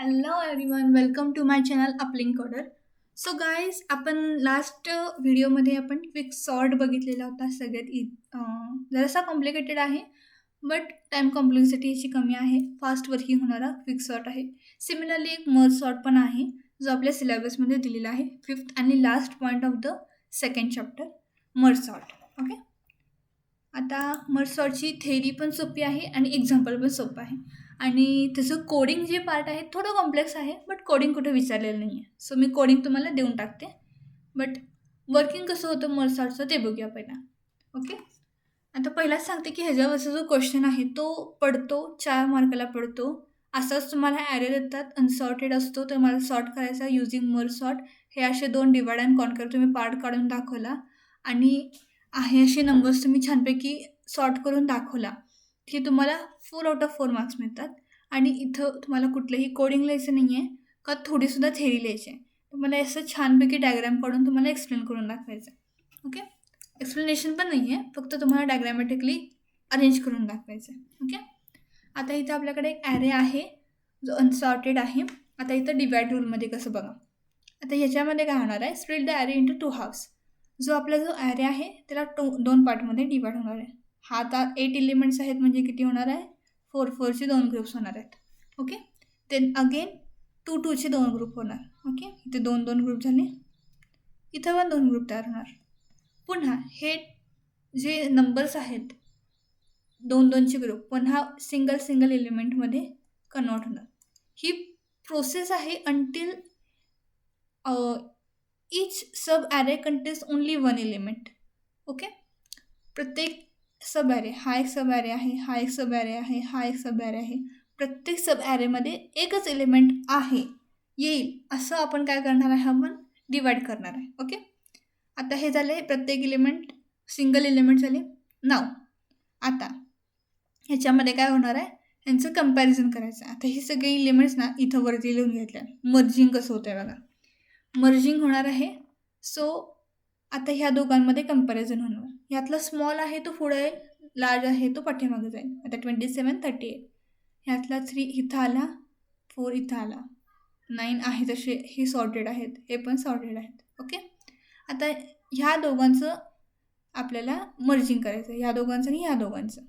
Hello everyone, welcome to my channel Uplink Coder. So guys आपण last व्हिडिओमध्ये आपण quick sort बघितलेला होता. जरासा कॉम्प्लिकेटेड आहे बट टाईम कॉम्प्लेक्सिटी याची कमी आहे. फास्ट वर्किंग होणारा क्विक सॉर्ट आहे. सिमिलरली एक मर्ज सॉर्ट पण आहे जो आपल्या सिलेबसमध्ये दिलेला आहे. 5th आणि last point of the second chapter merge sort. Okay, आता मर्ज सॉर्टची थेरी पण सोपी आहे आणि एक्झाम्पल पण सोपं आहे. आणि त्याचं कोडिंग जे पार्ट आहे थोडं कॉम्प्लेक्स आहे बट कोडिंग कुठे विचारलेलं नाही आहे. सो मी कोडिंग तुम्हाला देऊन टाकते. बट वर्किंग कसं होतं मर्ज सॉर्टचं ते बघूया पहिला. ओके, आता पहिलाच सांगते की ह्याच्यावरचा जो क्वेश्चन आहे तो पडतो 4 मार्काला पडतो. असंच तुम्हाला ॲरे देतात, अनसॉर्टेड असतो तर मला सॉर्ट करायचा युजिंग मर्ज सॉर्ट. हे असे 2 डिवाइड अँड कॉन्कर तुम्ही पार्ट काढून दाखवला आणि आहे असे नंबर्स तुम्ही छानपैकी सॉर्ट करून दाखवला की तुम्हाला 4 आउट ऑफ 4 मार्क्स मिळतात. आणि इथं तुम्हाला कुठलंही कोडिंग लिहायचं नाही आहे का थोडीसुद्धा थेरी लिहायची आहे. तुम्हाला असं छानपैकी डायग्राम काढून तुम्हाला एक्सप्लेन करून दाखवायचं आहे. ओके, एक्सप्लेनेशन पण नाही आहे, फक्त तुम्हाला डायग्रॅमॅटिकली अरेंज करून दाखवायचं आहे. ओके, आता इथं आपल्याकडे एक ॲरे आहे जो अनसॉर्टेड आहे. आता इथं डिवाइड रूलमध्ये कसं बघा. आता ह्याच्यामध्ये काय होणार आहे, split the array into 2 halves. जो आपला जो ॲरे आहे त्याला 2 पार्टमध्ये डिवाइड होणार आहे. हा आता 8 एलिमेंट्स आहेत म्हणजे किती होणार आहे, 4चे 2 ग्रुप्स होणार आहेत. ओके, देन अगेन 2चे 2 ग्रुप होणार. ओके, इथे 2 ग्रुप झाले, इथं पण 2 ग्रुप तयार होणार. पुन्हा हे जे नंबर्स आहेत 2चे ग्रुप पुन्हा सिंगल एलिमेंटमध्ये कन्वर्ट होणार. ही प्रोसेस आहे until each sub array contains only 1 element. Okay, प्रत्येक सब ॲरे, हा एक सब ॲरे आहे, हा एक सब ॲरे आहे, हा एक सब ॲरे आहे. प्रत्येक सब ॲरेमध्ये एकच एलिमेंट आहे येईल असं आपण काय करणार आहे, आपण डिवाइड करणार आहे. ओके, आता हे झाले प्रत्येक एलिमेंट सिंगल एलिमेंट झाले. नाव आता ह्याच्यामध्ये काय होणार आहे, ह्यांचं कंपॅरिझन करायचं. आता हे सगळे एलिमेंट्स ना इथं वरती लिहून घेतल्या. मर्जिंग कसं होतं आहे बघा, मर्जिंग होणार आहे. सो आता ह्या दोघांमध्ये कंपॅरिझन होणार. ह्यातला स्मॉल आहे तो पुढे, लार्ज आहे तो पाठीमागे जाईल. आता 27, 38. ह्यातला 3 इथं आला, 4 इथं आला, 9 आहे तसे हे सॉर्टेड आहेत, हे पण सॉर्टेड आहेत. ओके, आता ह्या दोघांचं आपल्याला मर्जिंग करायचं, ह्या दोघांचं आणि ह्या दोघांचं.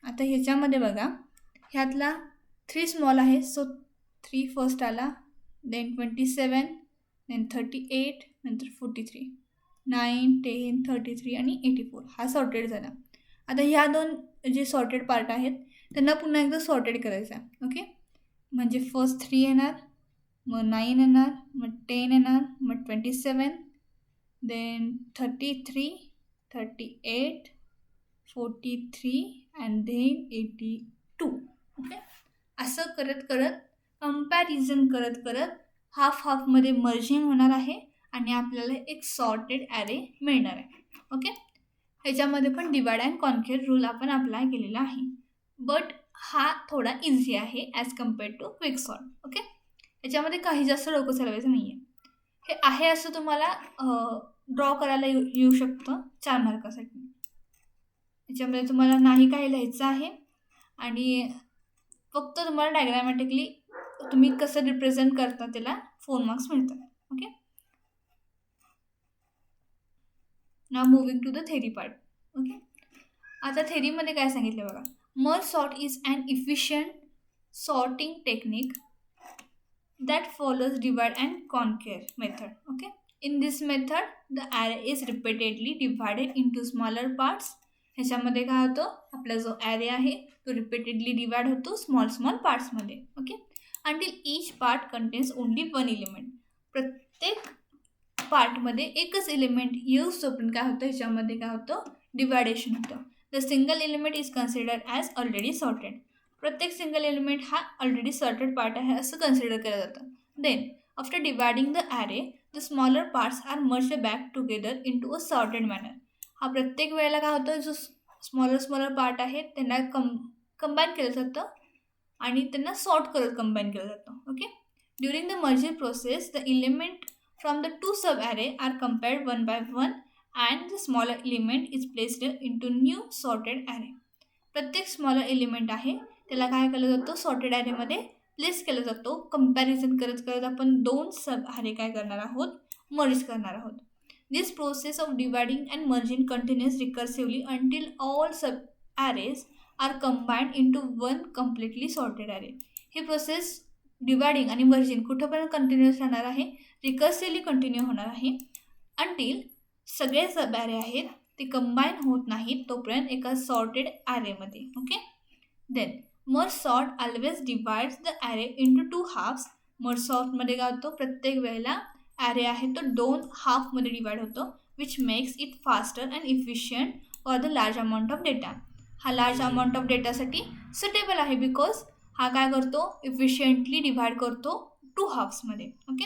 आता ह्याच्यामध्ये बघा, ह्यातला 3 स्मॉल आहे सो 3 फर्स्ट आला, देन 27, देन 38, नंतर 43, 9, 10, 33 आणि 84 हा सॉर्टेड झाला. आता ह्या 2 जे सॉर्टेड पार्ट आहेत त्यांना पुन्हा एकदा सॉर्टेड करायचं आहे. ओके, म्हणजे फर्स्ट 3 येणार, मग 9 येणार, मग 10 येणार, मग 27, देन 33, 38, 43 अँड देन 82. ओके, असं करत करत कंपॅरिझन करत करत हाफमध्ये मर्जिंग होणार आहे आणि आपल्याला एक सॉर्टेड ॲरे मिळणार आहे. ओके, ह्याच्यामध्ये पण डिवाइड अँड कॉन्कर रूल आपण अप्लाय केलेला आहे बट हा थोडा इझी आहे as compared to quick sort. Okay, ह्याच्यामध्ये काही जास्त डोकं चालवायचं नाही आहे. हे आहे असं तुम्हाला ड्रॉ करायला येऊ शकतं 4 मार्कासाठी. ह्याच्यामध्ये तुम्हाला नाही काही लिहायचं आहे आणि फक्त तुम्हाला डायग्रॅमॅटिकली तुम्ही कसं रिप्रेझेंट करता त्याला 4 मार्क्स मिळतात. Okay, now moving to the theory part. Okay, आता थेरीमध्ये काय सांगितलं बघा, merge sort is an efficient sorting technique that follows divide and conquer method. Okay, in this method the array is repeatedly divided into smaller parts. ह्याच्यामध्ये काय होतं, आपला जो ॲरे आहे तो रिपीटेडली डिवाइड होतो स्मॉल पार्ट्समध्ये. Okay, until each part contains only 1 element. प्रत्येक पार्टमध्ये एकच एलिमेंट यूज तोपर्यंत काय होतं, ह्याच्यामध्ये काय होतं, डिवायडेशन होतं. The single element is considered as already sorted. प्रत्येक सिंगल एलिमेंट हा ऑलरेडी सॉर्टेड पार्ट आहे असं कन्सिडर केलं जातं. Then after dividing the array the smaller parts are merge back together into a sorted manner. हा प्रत्येक वेळेला काय होतं, जो स्मॉलर पार्ट आहेत त्यांना कंबाईन केलं जातं आणि त्यांना सॉर्ट करत कंबाईन केलं जातं. Okay, during the merging process the element from the 2 sub array are compared 1 by 1 and the smaller element is placed into new sorted array. प्रत्येक स्मॉलर एलिमेंट आहे त्याला काय केलं जातं, सॉर्टेड ॲरेमध्ये प्लेस केला जातो. कंपॅरिझन करत करत आपण 2 सब ॲरे काय करणार आहोत, मर्ज करणार आहोत. This process of dividing and merging continues recursively until all sub arrays are combined into one completely sorted array. ही प्रोसेस डिवायडिंग आणि मर्जिंग कुठंपर्यंत कंटिन्यूअस राहणार आहे, रिकर्सिव्हली कंटिन्यू होणार आहे अंटिल सगळे सब ॲरे आहेत ते कंबाईन होत नाहीत तोपर्यंत एका सॉर्टेड ॲरेमध्ये. Okay. Then merge sort always divides the array into 2 halves. Merge सॉर्टमध्ये काय होतं, प्रत्येक वेळेला ॲरे आहे तो 2 हाफमध्ये डिवाइड होतो, which makes it faster and efficient for the large amount of data. हा लार्ज अमाऊंट ऑफ डेटासाठी सुटेबल आहे बिकॉज हा काय करतो, इफिशियंटली डिवाइड करतो 2 हाफ्समध्ये. Okay.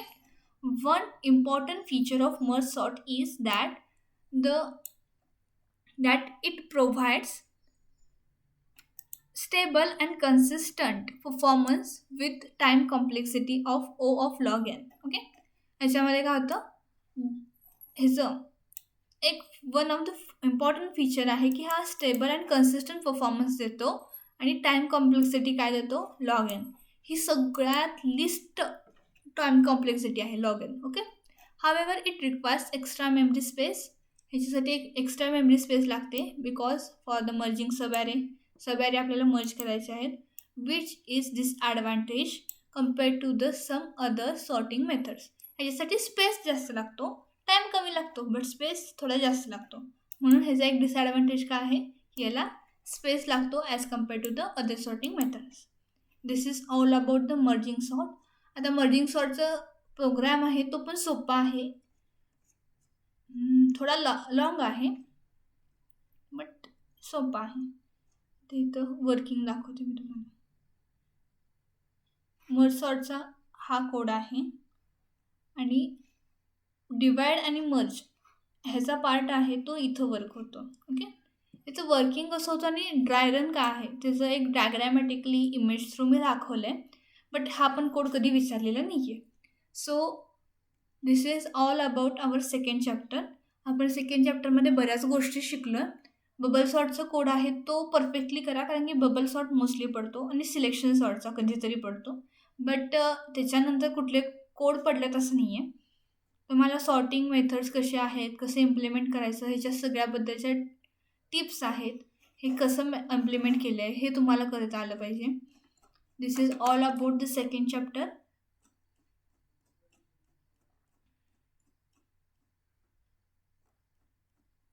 One important feature of merge sort is that it provides stable and consistent performance with time complexity of O of log n. Okay. याच्यामध्ये काय होतं, ह्याचं एक one of the important feature आहे की हा स्टेबल अँड कन्सिस्टंट परफॉर्मन्स देतो आणि टाईम कॉम्प्लेक्सिटी काय देतो, लॉग एन. ही सगळ्यात लिस्ट टाईम कॉम्प्लेक्सिटी आहे log n. Okay. However it requires extra memory space. ह्याच्यासाठी एक एक्स्ट्रा मेमरी स्पेस लागते because for the merging sub array आपल्याला मर्ज करायचे आहेत, which is disadvantage compared to the some other sorting methods. ह्याच्यासाठी space जास्त लागतो, टाईम कमी लागतो बट स्पेस थोडा जास्त लागतो. म्हणून ह्याचा एक डिसॲडव्हान्टेज काय आहे की याला स्पेस लागतो as compared to the other sorting methods. This is all about the merging sort. आता मर्जिंग सॉर्टचं प्रोग्राम आहे तो पण सोपा आहे, थोडा लॉंग आहे बट सोपा आहे. ते इथं वर्किंग दाखवते मी तुम्हाला. मर्ज सॉर्टचा हा कोड आहे आणि डिवाइड आणि मर्ज ह्याचा पार्ट आहे तो इथं वर्क होतो. ओके. याचं वर्किंग कसं होतं आणि ड्राय रन काय आहे त्याचं एक डायग्रॅमॅटिकली इमेज थ्रू मी दाखवलं आहे, बट हा पण कोड कधी विचारलेला नाही आहे. So this is all about our second chapter. आपण सेकंड चॅप्टरमध्ये बऱ्याच गोष्टी शिकलो. बबल सॉर्टचा कोड आहे तो परफेक्टली करा, कारण की बबल सॉर्ट मोस्टली पडतो आणि सिलेक्शन सॉर्टचा कधीतरी पडतो, बट त्याच्यानंतर कुठले कोड पडलेत असं नाही आहे. तुम्हाला सॉर्टिंग मेथड्स कसे आहेत, कसे इम्प्लिमेंट करायचं ह्याच्या सगळ्याबद्दलच्या टिप्स आहेत, हे कसं इम्प्लिमेंट केलं आहे हे तुम्हाला करता आलं पाहिजे. This is all about the second chapter.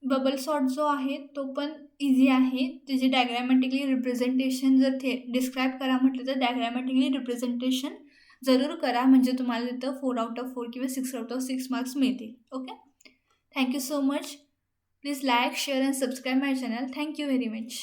Bubble sort जो आहे तो पण इझी आहे. त्याचे डायग्रॅमॅटिकली रिप्रेझेंटेशन जर डिस्क्राईब करा म्हटलं तर डायग्रॅमॅटिकली रिप्रेझेंटेशन जरूर करा, म्हणजे तुम्हाला तिथं 4 out of 4 किंवा 6 out of 6 मार्क्स मिळतील. Okay. Thank you so much. Please like, share and subscribe my channel. Thank you very much.